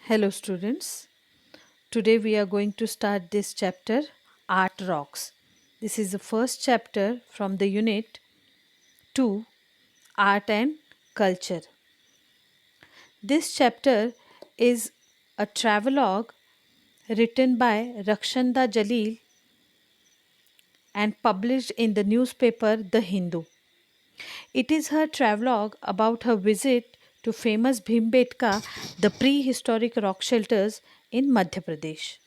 Hello, students. Today we are going to start this chapter Art Rocks. This is the first chapter from the unit 2 Art and Culture. This chapter is a travelogue written by Rakshanda Jalil and published in the newspaper The Hindu. It is her travelogue about her visit to famous Bhimbetka, the prehistoric rock shelters in Madhya Pradesh.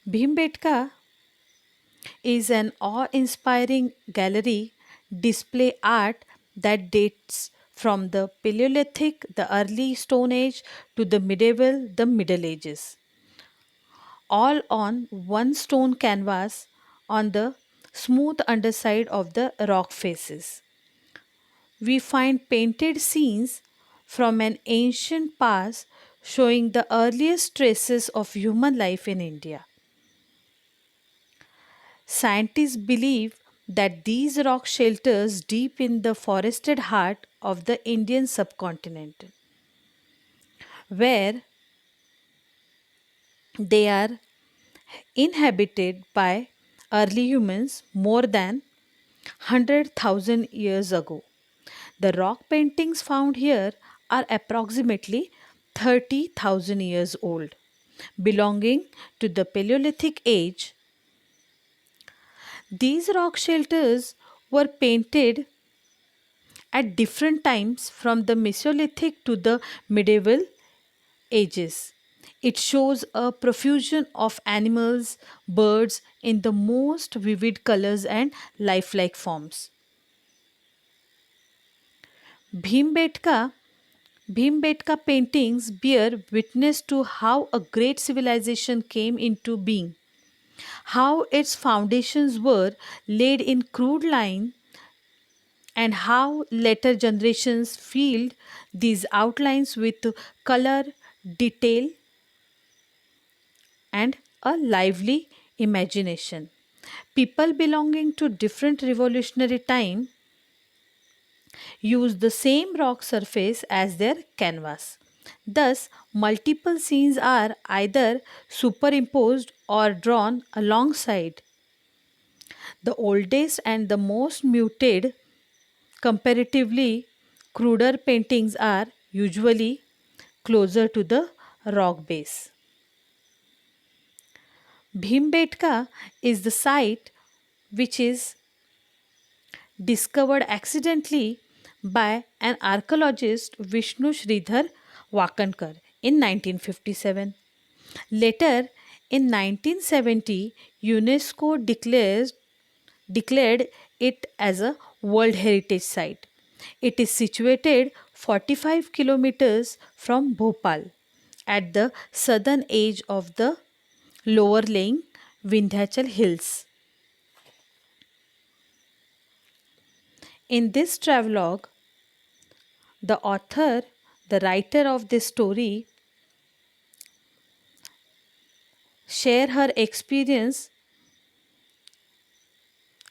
Bhimbetka is an awe-inspiring gallery display art that dates from the Paleolithic, the early Stone Age to the medieval, the Middle Ages, all on one stone canvas on the smooth underside of the rock faces. We find painted scenes from an ancient past showing the earliest traces of human life in India. Scientists believe that these rock shelters deep in the forested heart of the Indian subcontinent, where they are inhabited by early humans more than 100,000 years ago. The rock paintings found here are approximately 30,000 years old, belonging to the Paleolithic age. These rock shelters were painted at different times from the Mesolithic to the medieval ages. It shows a profusion of animals, birds in the most vivid colors and lifelike forms. Bhimbetka Bhimbetka paintings bear witness to how a great civilization came into being, how its foundations were laid in crude lime, and how later generations filled these outlines with color, detail, and a lively imagination. People belonging to different revolutionary time use the same rock surface as their canvas. Thus, multiple scenes are either superimposed or drawn alongside. The oldest and the most muted, comparatively cruder paintings are usually closer to the rock base. Bhimbetka is the site which is discovered accidentally by an archaeologist Vishnu Sridhar Wakankar in 1957. Later, in 1970, UNESCO declared it as a World Heritage Site. It is situated 45 kilometers from Bhopal at the southern edge of the lower lying Vindhyachal Hills. In this travelogue, the author, the writer of this story, share her experience,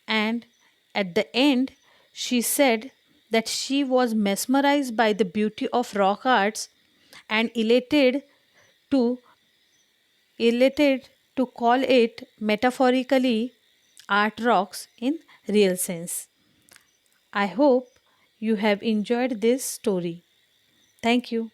and at the end she said that she was mesmerized by the beauty of rock arts and to elated to call it metaphorically art rocks in real sense. I hope you have enjoyed this story. Thank you.